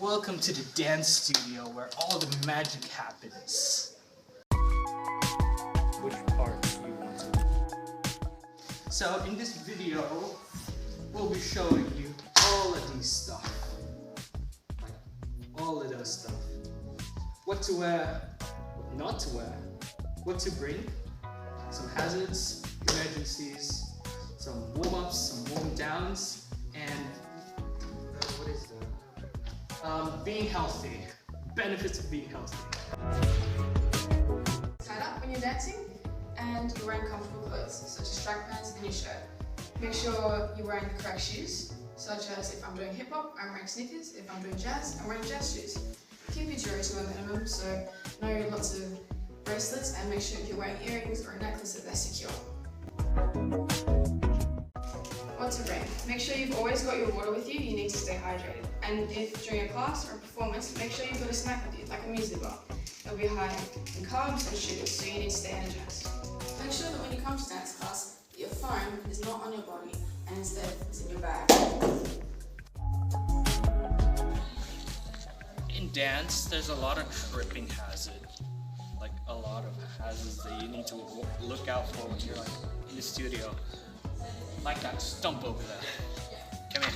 Welcome to the dance studio where all the magic happens. Which part do you want to do? So in this video, we'll be showing you all of these stuff. Like all of those stuff. What to wear, what not to wear, what to bring, some hazards, emergencies, some warm-ups, some warm-downs, and what is that? Being healthy. Benefits of being healthy. Tied up when you're dancing, and you're wearing comfortable clothes, such as track pants and your shirt. Make sure you're wearing the correct shoes, such as if I'm doing hip hop, I'm wearing sneakers. If I'm doing jazz, I'm wearing jazz shoes. Keep your jewelry to a minimum, so know lots of bracelets, and make sure if you're wearing earrings or a necklace that they're secure. What to bring? Make sure you've always got your water with you. You need to stay hydrated. And if during a class or a performance, make sure you've got a snack with you, like a muesli bar. It'll be high in carbs and sugars, so you need to stay energized. Make sure that when you come to dance class, your phone is not on your body and instead is in your bag. In dance, there's a lot of tripping hazards. Like a lot of hazards that you need to look out for when you're like in the studio. Like that stump over there. Come here.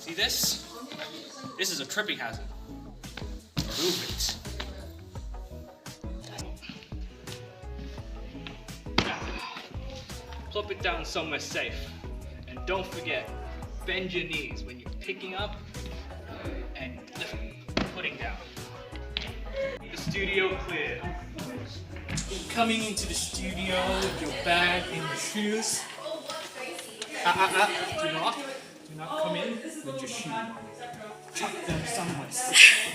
See this? This is a tripping hazard. Move it. Plop it down somewhere safe. And don't forget, bend your knees when you're picking up and putting down. The studio cleared. Coming into the studio with your bag and your shoes. Do not come in with your shoes on. Chuck them somewhere safe.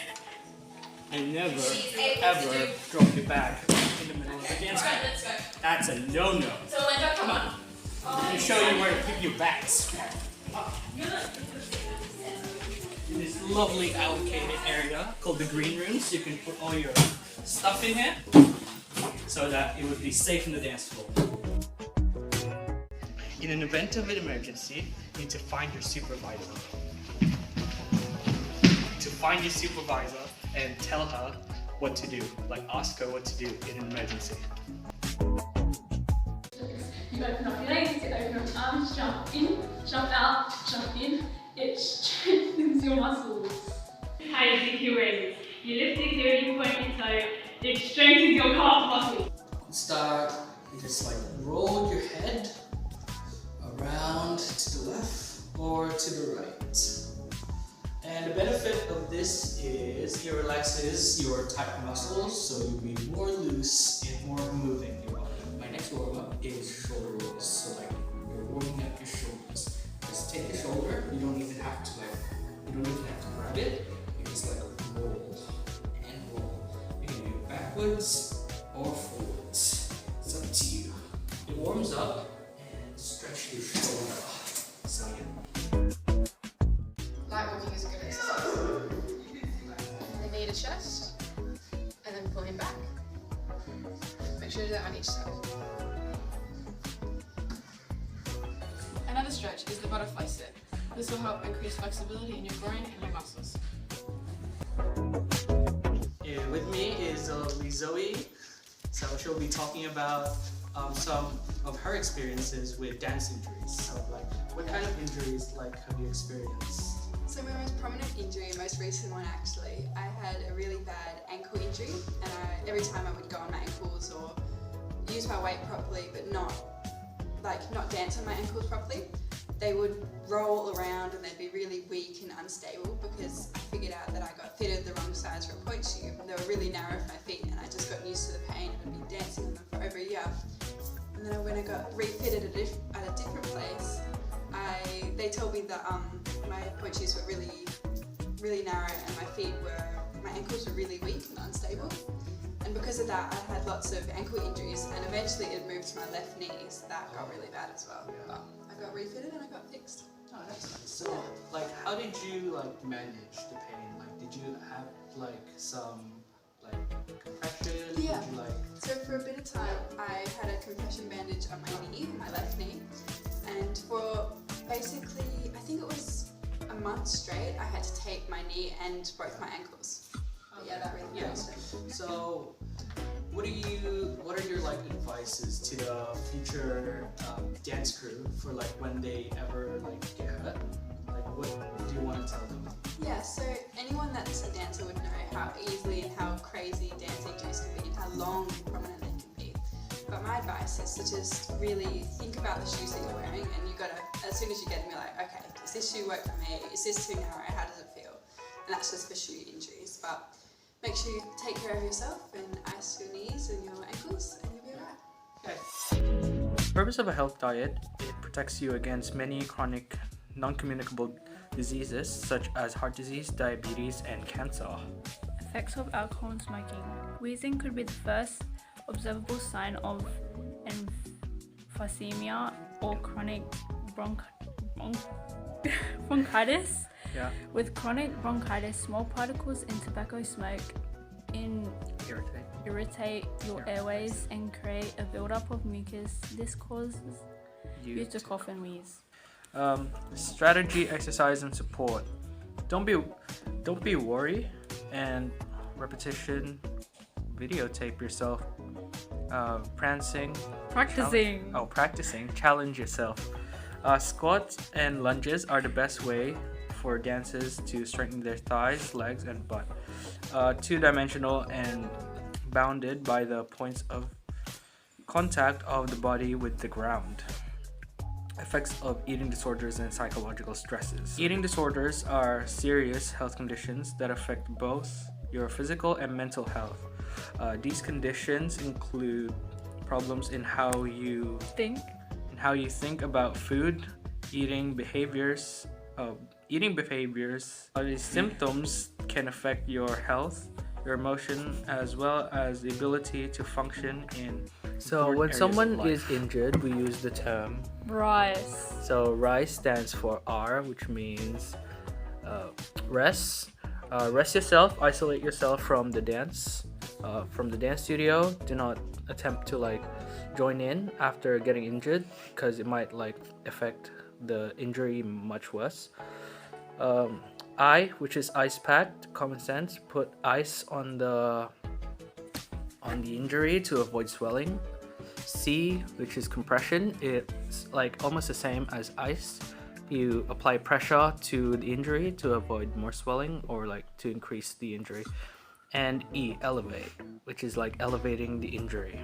And never, ever drop your bag in the middle of the dance floor. That's a no-no. Come on. Let me show you where to keep your bags. In this lovely allocated area called the green rooms, you can put all your stuff in here so that it would be safe in the dance floor. In an event of an emergency, you need to find your supervisor. To find your supervisor and tell her what to do, like ask her what to do in an emergency. You open up your legs, you open up your arms, jump in, jump out, jump in. It strengthens your muscles. How you think you raise? You lift it here and you point your toe. It strengthens your calf muscles. Start, you just like roll your head around to the left or to the right. And the benefit of this is it relaxes your tight muscles, so you'll be more loose and more moving your body. My next warm-up is shoulder rolls. So like you're warming up your shoulders. Just take your shoulder, you don't even have to grab it. You just like roll and roll. You can do it backwards or forwards. It's up to you. It warms up and stretch your shoulder. So yeah. Light walking is a good exercise. The knee to chest, and then pull him back. Make sure you do that on each side. Another stretch is the butterfly sit. This will help increase flexibility in your groin and your muscles. And with me is Zoe. So she'll be talking about some of her experiences with dance injuries. So like, what kind of injuries have you experienced? So my most prominent injury, most recent one actually, I had a really bad ankle injury, and every time I would go on my ankles or use my weight properly but not dance on my ankles properly, they would roll around and they'd be really weak and unstable because I figured out that I got fitted the wrong size for a pointe shoe. They were really narrow for my feet and I just got used to the pain and I'd been dancing on them for over a year. And then when I got refitted at a different place, they told me that my pointe shoes were really narrow and my ankles were really weak and unstable. And because of that, I had lots of ankle injuries, and eventually it moved to my left knee, so that got really bad as well. But I got refitted and I got fixed. Oh, that's nice. So, how did you manage the pain? Did you have some compression? Yeah. Did you, So for a bit of time, I had a compression bandage on my knee, my left knee, and for basically, I think it was a a month straight, I had to tape my knee and both my ankles. But yeah, that really hurt. So, what are your like advices to the future dance crew for like when they ever like get hurt? Like, what do you want to tell them? Yeah, so anyone that's a dancer would know how easily and how crazy dance injuries can be and how long and prominent they can be. But my advice is to just really think about the shoes that you're wearing, and you gotta, as soon as you get them, you're like, okay, does this shoe work for me? Is this too narrow? How does it feel? And that's just for shoe injuries. But make sure you take care of yourself and ice your knees and your ankles, and you'll be alright. Okay. The purpose of a health diet, it protects you against many chronic non-communicable diseases such as heart disease, diabetes, and cancer. Effects of alcohol and smoking. Wheezing could be the first observable sign of emphysema or chronic bronchitis. Yeah. With chronic bronchitis, small particles in tobacco smoke irritate your airways and create a buildup of mucus. This causes you to cough and wheeze. Strategy, exercise, and support. Don't be worried, and repetition. Videotape yourself practicing. Challenge yourself. Squats and lunges are the best way for dancers to strengthen their thighs, legs, and butt. Two-dimensional and bounded by the points of contact of the body with the ground. Effects of eating disorders and psychological stresses. Eating disorders are serious health conditions that affect both your physical and mental health. These conditions include problems in how you think about food, eating behaviors. These symptoms can affect your health, your emotion, as well as the ability to function in. So when someone is injured, we use the term RICE. So RICE stands for R, which means rest. Rest yourself, isolate yourself from the dance studio. Do not attempt to like join in after getting injured, because it might like affect the injury much worse. I, which is ice packed, common sense, put ice on the injury to avoid swelling. C, which is compression, it's like almost the same as ice. You apply pressure to the injury to avoid more swelling or like to increase the injury. And E, elevate, which is like elevating the injury.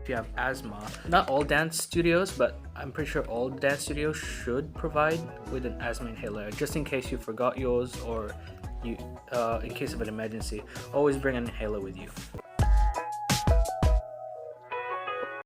If you have asthma, not all dance studios, but I'm pretty sure all dance studios should provide with an asthma inhaler, just in case you forgot yours or you in case of an emergency. Always bring an inhaler with you.